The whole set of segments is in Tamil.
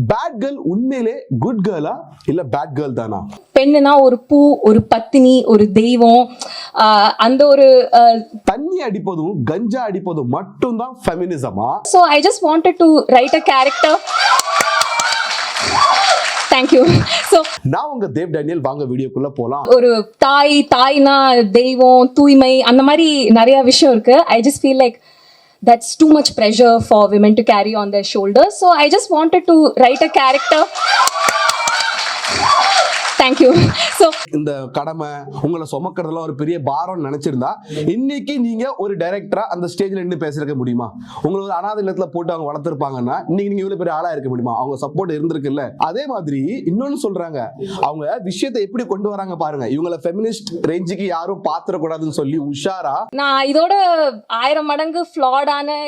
பேட் கேர்ள் உண்மையிலே குட் கேர்ளா இல்ல பேட் கேர்ள் தானா? பெண்ணுனா ஒரு பூ, ஒரு பத்தினி, ஒரு தெய்வம், அந்த ஒரு தண்ணி அடிப்பதும் கஞ்சா அடிப்பதும் மட்டும்தான் ஃபெமினிசமா? So I just wanted to write a character. Thank you. So நான் உங்க தேவ் டேனியல், வாங்க வீடியோக்குள்ள போலாம். ஒரு தாய்னா தெய்வம், தூய்மை, அந்த மாதிரி நிறைய விஷயம் இருக்கு. I just feel like that's too much pressure for women to carry on their shoulders. So I just wanted to write a character. Thank you. So இந்த கடமை உங்களை சுமக்கிறதுல ஒரு பெரிய பாரம் நினைச்சிருந்தா இன்னைக்கு நீங்க ஒரு டைரக்டரா அந்த ஸ்டேஜ்ல நின்று பேசிருக்க முடியுமா? உங்களை ஒரு அனாதை இல்லத்துல போட்டு அவங்க வளர்த்திருப்பாங்கன்னா இன்னைக்கு நீங்க இவ்வளவு பெரிய ஆளா இருக்க முடியுமா? அவங்க சப்போர்ட் இருந்திருக்குல்ல. அதே மாதிரி இன்னொன்னு சொல்றாங்க, அவங்க விஷயத்தை எப்படி கொண்டு வராங்க பாருங்க. இவங்கள ஃபெமினிஸ்ட் ரேஞ்சுக்கு யாரும் பாத்திரக்கூடாதுன்னு சொல்லி உஷாரா, நான் இதோட 1000 மடங்கு ஃப்ளாடான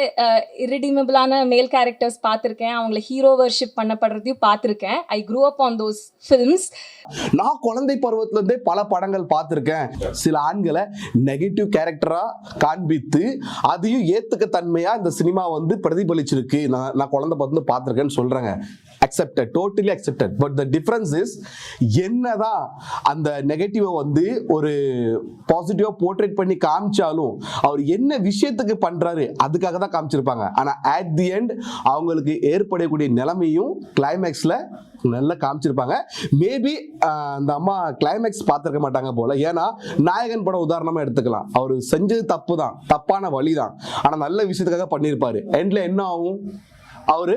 irredeemable-ஆன மேல் கேரக்டர்ஸ் பார்த்திருக்கேன். அவங்கள ஹீரோ வர்ஷிப் பண்ணப்படுறதையும் பார்த்திருக்கேன். I grew up on those films. நான் குழந்தை பருவத்துல இருந்தே பல படங்கள் பார்த்திருக்கேன். சில ஆண்களை நெகட்டிவ் கேரக்டரா காண்பித்து அதையும் ஏத்துக்க தன்மையா இந்த சினிமா வந்து பிரதிபலிச்சிருக்கு. நான் குழந்தை பருவத்துல பார்த்திருக்கேன்னு சொல்றாங்க. accepted, totally accepted. But the difference is, என்னதான் அந்த நெகட்டிவ் வந்து ஒரு பாசிட்டிவா போர்ட்ரேட் பண்ணி காமிச்சாலும் அவர் என்ன விஷயத்துக்கு பண்றாரு அதுக்காக தான் காமிச்சிருப்பாங்க. ஆனா at the end அவங்களுக்கு ஏற்படக்கூடிய நிலைமையும் கிளைமேக்ஸ்ல நல்லா காமிச்சிருப்பாங்க. மேபி அந்த அம்மா கிளைமேக்ஸ் பார்த்திருக்க மாட்டாங்க போல. ஏன்னா நாயகன் படம் உதாரணமா எடுத்துக்கலாம். அவர் செஞ்சது தப்பு தான், தப்பான வழி தான். ஆனா நல்ல விஷயத்துக்காக பண்ணியிருப்பாரு. எண்ட்ல என்ன ஆகும்? அவரு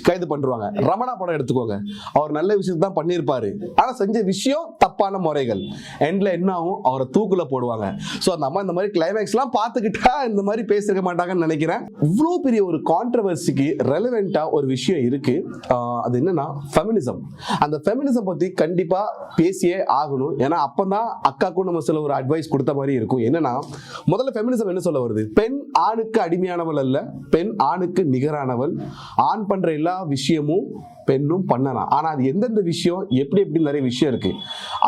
கைது பண்ணுவாங்க. ரமணா படம் எடுத்துக்கோங்க, அவர் நல்ல விஷயத்தை தான் பண்ணியிருப்பாரு, ஆனா செஞ்ச விஷயம் தப்பான முறைகள். எண்ட்ல என்ன ஆகும்? அவரை தூக்குல போடுவாங்க. ஸோ அந்த அம்மா இந்த மாதிரி கிளைமேக்ஸ் எல்லாம் பார்த்துக்கிட்டா இந்த மாதிரி பேசிருக்க மாட்டாங்கன்னு நினைக்கிறேன். இவ்வளோ பெரிய ஒரு கான்ட்ரவர்சிக்கு ரெலவெண்டா ஒரு விஷயம் இருக்கு. அது என்னன்னா ஃபெமினிசம். அந்த ஃபெமினிசம் பத்தி கண்டிப்பா பேசியே ஆகணும். ஏன்னா அப்பதான் அக்காக்கும் நம்ம சில ஒரு அட்வைஸ் கொடுத்த மாதிரி இருக்கும். என்னன்னா, முதல்ல ஃபெமினிசம் என்ன சொல்ல வருது? பெண் ஆணுக்கு அடிமையானவள் அல்ல, பெண் ஆணுக்கு நிகரானவள். ஆண் பண்ற எல்லா விஷயமும் பெண்ணும் பண்ணலாம். ஆனா அது எந்தெந்த விஷயம், எப்படி நிறைய விஷயம் இருக்கு.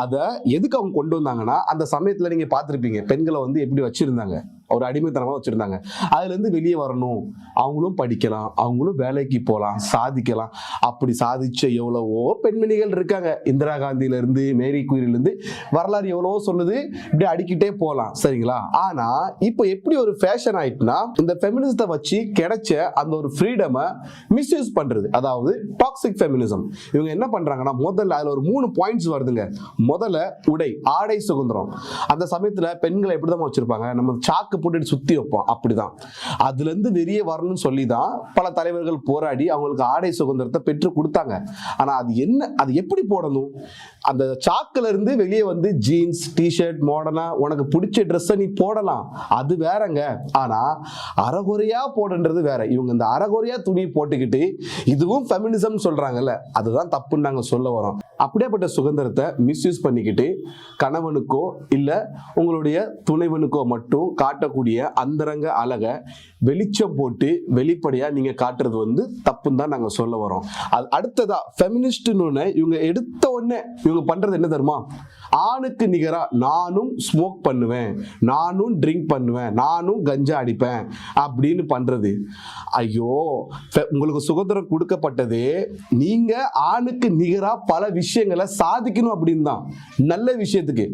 அத எதுக்கு அவங்க கொண்டு வந்தாங்கன்னா, அந்த சமயத்துல நீங்க பார்த்திருப்பீங்க, பெண்களை வந்து எப்படி வச்சிருந்தாங்க, ஒரு அடிமைத்தனமா வச்சிருந்தாங்க. அதுல இருந்து வெளியே வரணும், அவங்களும் படிக்கலாம், அவங்களும் வேலைக்கு போகலாம், சாதிக்கலாம். அப்படி சாதிச்ச எவ்வளவோ பெண்மணிகள் இருக்காங்க. இந்திரா காந்தியில இருந்து, மேரி குயிரில இருந்து வரலாறு எவ்வளவோ சொல்லுது. இப்படி அடிக்கிட்டே போகலாம், சரிங்களா? ஆனா இப்போ எப்படி ஒரு ஃபேஷன் ஆயிட்டுனா, இந்த ஃபெமினிசத்தை வச்சு கிடைச்ச அந்த ஒரு ஃப்ரீடமை மிஸ்யூஸ் பண்றது, அதாவது டாக்ஸிக் ஃபெமினிசம். இவங்க என்ன பண்றாங்கன்னா, முதல்ல அதுல ஒரு 3 பாயிண்ட்ஸ் வருதுங்க. முதல்ல உடை, ஆடை சுதந்திரம். அந்த சமயத்துல பெண்களை எப்படிதான் வச்சிருப்பாங்க, நம்ம சாக்கு போட்டு சுத்தி வைப்போம், அப்படிதான். அதுல இருந்து வெளியே வரணும்னு சொல்லி தான் பல தலைவர்கள் போராடி அவங்களுக்கு ஆடை சுதந்திரத்தை பெற்று கொடுத்தாங்க. ஆனா அது என்ன, அது எப்படி போடணும்? அந்த சாக்குல இருந்து வெளியே வந்து ஜீன்ஸ், டிஷர்ட், மாடர்னா உனக்கு பிடிச்ச ட்ரெஸ்ஸை நீ போடலாம், அது வேறங்க. ஆனா அறகுறையா போடுன்றது வேற. இவங்க இந்த அறகுறையா துணி போட்டுக்கிட்டு இதுவும் ஃபெமினிசம் சொல்றாங்கல்ல, அதுதான் தப்புன்னு நாங்க சொல்ல வரோம். அப்படியேப்பட்ட சுதந்திரத்தை மிஸ்யூஸ் பண்ணிக்கிட்டு கணவனுக்கோ இல்ல உங்களுடைய துணைவனுக்கோ மட்டும் காட்டக்கூடிய அந்தரங்க அழகை வெளிச்சம் போட்டு வெளிப்படையா நீங்க காட்டுறது வந்து தப்புன்னு தான் நாங்க சொல்ல வரோம். அது அடுத்ததா ஃபெமினிஸ்ட்னு இவங்க எடுத்த உடனே இவங்க பண்றது என்ன தெரியுமா? ஆணுக்கு நிகரா நானும் ஸ்மோக் பண்ணுவேன், நானும் ட்ரிங்க் பண்ணுவேன், நானும் கஞ்சா அடிப்பேன் அப்படின்னு பண்றது. ஐயோ, உங்களுக்கு சுதந்திரம் கொடுக்கப்பட்டது நீங்க ஆணுக்கு நிகரா பல விஷயங்களை சாதிக்கணும் அப்படின்னு தான், நல்ல விஷயத்துக்கு.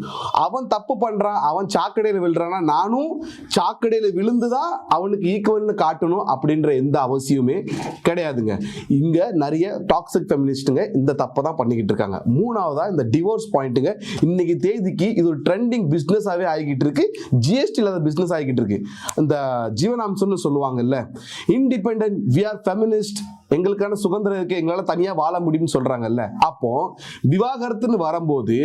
அவன் தப்பு பண்றான், அவன் சாக்கடையில விழுறான்னா நானும் சாக்கடையில விழுந்துதான் அவனுக்கு ஈக்குவல்னு காட்டணும் அப்படின்ற எந்த அவசியமே கிடையாதுங்க. இங்க நிறைய டாக்ஸிக் ஃபெமினிஸ்டுங்க இந்த தப்பை தான் பண்ணிக்கிட்டு இருக்காங்க. மூணாவதா இந்த டிவோர்ஸ் பாயிண்ட்டுங்க. இன்னைக்கு தேதிக்கு இது ஒரு ட்ரெண்டிங் பிசினஸாவே ஆகிட்டு இருக்கு. ஜிஎஸ்டி இல்லாத பிசினஸ் ஆகிட்டு இருக்கு. இந்த ஜீவனாம்சம்னு சொல்லுவாங்கல்ல, இண்டிபெண்டன்ட், வி ஆர் ஃபெமினிஸ்ட், எங்களுக்கான சுதந்திரம் இருக்கு, எங்களால தனியா வாழ முடியும்னு சொல்றாங்கல்ல. அப்போ விவாகரத்துன்னு வரும்போது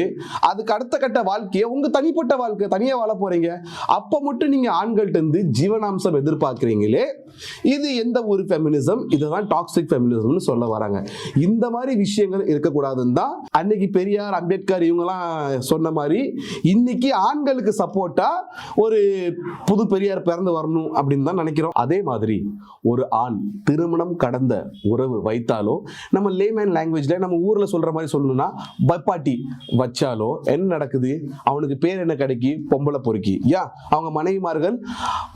அதுக்கு அடுத்த கட்ட வாழ்க்கையை உங்க தனிப்பட்ட வாழ்க்கை தனியா வாழ போறீங்க. அப்ப மட்டும் நீங்க ஆண்கள்ட்ட இருந்து ஜீவனாம்சம் எதிர்பார்க்கிறீங்களே, இது எந்த ஒரு ஃபெமினிசம்? இதுதான் டாக்ஸிக் ஃபெமினிசம்னு சொல்ல வராங்க. இந்த மாதிரி விஷயங்கள் இருக்கக்கூடாதுன்னு தான் அன்னைக்கு பெரியார், அம்பேத்கர் இவங்கெல்லாம் சொன்ன மாதிரி இன்னைக்கு ஆண்களுக்கு சப்போர்ட்டா ஒரு புது பெரியார் பிறந்து வரணும் அப்படின்னு தான் நினைக்கிறோம். அதே மாதிரி ஒரு ஆண் திருமணம் கடந்த உறவு வைத்தாலோ, நம்ம லேமேன் லாங்குவேஜ்ல நம்ம ஊர்ல சொல்ற மாதிரி சொல்லணும்னா பப்பாட்டி வச்சாலோ என்ன நடக்குது? அவனுக்கு பேர் என்ன கிடைக்கி? பொம்பளை பொறுக்கி. அவங்க மனைவிமார்கள்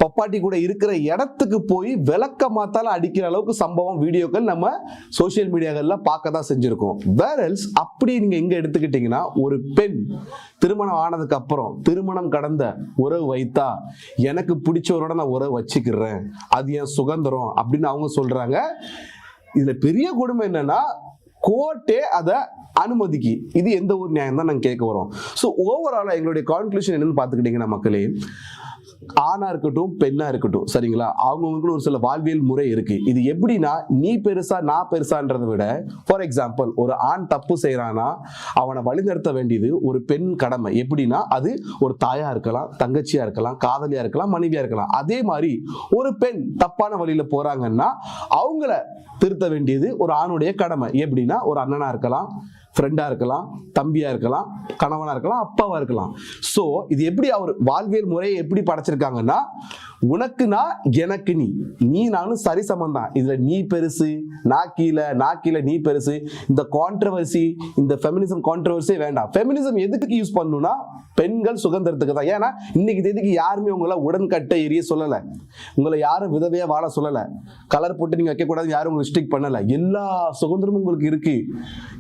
பப்பாட்டி கூட இருக்கிற இடத்துக்கு போய் விளக்க மாத்தால அடிக்கிற அளவுக்கு சம்பவம், வீடியோக்கள் நம்ம சோசியல் மீடியாக்கள்ல பார்க்க தான் செஞ்சிருக்கோம். வேறல்ஸ் அப்படி நீங்க இங்க எடுத்துக்கிட்டீங்கன்னா, ஒரு பெண் திருமணம் ஆனதுக்கு அப்புறம் திருமணம் கடந்த உறவு வைத்தா எனக்கு பிடிச்சவரோட நான் உறவு வச்சுக்கிறேன், அது என் சுதந்திரம் அப்படின்னு அவங்க சொல்றாங்க. இதுல பெரிய கொடுமை என்னன்னா, கோர்ட்டே அதை அனுமதிக்கு. இது எந்த ஒரு நியாயம் தான் நாங்கள் கேட்க வரோம். ஸோ ஓவராலா எங்களுடைய கான்க்ளூஷன் என்னன்னு பார்த்துக்கிட்டீங்கன்னா, மக்களே, ஆணா இருக்கட்டும் பெண்ணா இருக்கட்டும், சரிங்களா, அவங்களுக்கு ஒரு சில வாழ்வியல் முறை இருக்கு. இது எப்படின்னா, நீ பெருசா நான் பெருசான்றதை விட, ஃபார் எக்ஸாம்பிள் ஒரு ஆண் தப்பு செய்யறானா அவனை வழிநடத்த வேண்டியது ஒரு பெண் கடமை. எப்படின்னா, அது ஒரு தாயா இருக்கலாம், தங்கச்சியா இருக்கலாம், காதலியா இருக்கலாம், மனைவியா இருக்கலாம். அதே மாதிரி ஒரு பெண் தப்பான வழியில போறாங்கன்னா அவங்கள திருத்த வேண்டியது ஒரு ஆணுடைய கடமை. எப்படின்னா, ஒரு அண்ணனா இருக்கலாம், ஃப்ரெண்டா இருக்கலாம், தம்பியா இருக்கலாம், கணவனா இருக்கலாம், அப்பாவா இருக்கலாம். சோ இது எப்படி அவர் வாழ்வியல் முறையை எப்படி படைச்சிருக்காங்கன்னா, உனக்கு நான் எனக்கு நீ நானும் சரி சமந்தான். இதுல நீ பெருசு நான் கீழே நீ பெருசு, இந்த கான்ட்ரவர்சி, இந்த ஃபெமினிசம் கான்ட்ரவர்சியே வேண்டாம். ஃபெமினிசம் எதுக்கு யூஸ் பண்ணணும்னா பெண்கள் சுதந்திரத்துக்கு தான். ஏன்னா இன்னைக்கு தேதிக்கு யாருமே உங்களை உடன்கட்டை எரிய சொல்லல, உங்களை யாரும் விதவையா வாழ சொல்லல, கலர் போட்டு நீங்க வைக்கக்கூடாது யாரும் உங்களுக்கு ஸ்ட்ரிக் பண்ணல. எல்லா சுதந்திரமும் உங்களுக்கு இருக்கு.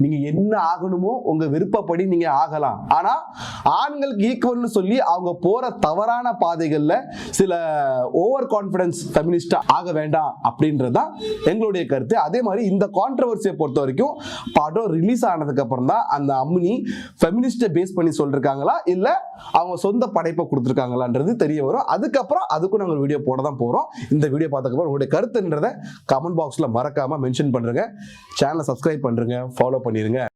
நீங்க என்ன ஆகணுமோ உங்க விருப்பப்படி நீங்க ஆகலாம். ஆனா ஆண்களுக்கு ஈக்குவல்னு சொல்லி அவங்க போற தவறான பாதைகள்ல சில ஓவர் கான்பிடன்ஸ் ஃபெமினிஸ்டா ஆக வேண்டாம் அப்படின்றதுதான் எங்களுடைய கருத்து. அதே மாதிரி இந்த கான்ட்ரவர்சியை பொறுத்த வரைக்கும் படம் ரிலீஸ் ஆனதுக்கு அப்புறம் தான் அந்த அம்மினி ஃபெமினிஸ்டை பேஸ் பண்ணி சொல்லிருக்காங்களா இல்ல அவங்க சொந்த படைப்பை கொடுத்துருக்காங்களான்றது தெரிய வரும். அதுக்கப்புறம் அதுக்கும் நாங்கள் வீடியோ போட தான் போறோம். இந்த வீடியோ பார்த்ததுக்கப்புறம் உங்களுடைய கருத்துன்றதை கமெண்ட் பாக்ஸ்ல மறக்காம மென்ஷன் பண்றேங்க. சேனலை சப்ஸ்கிரைப் பண்றேங்க, ஃபாலோ பண்ணிருங்க.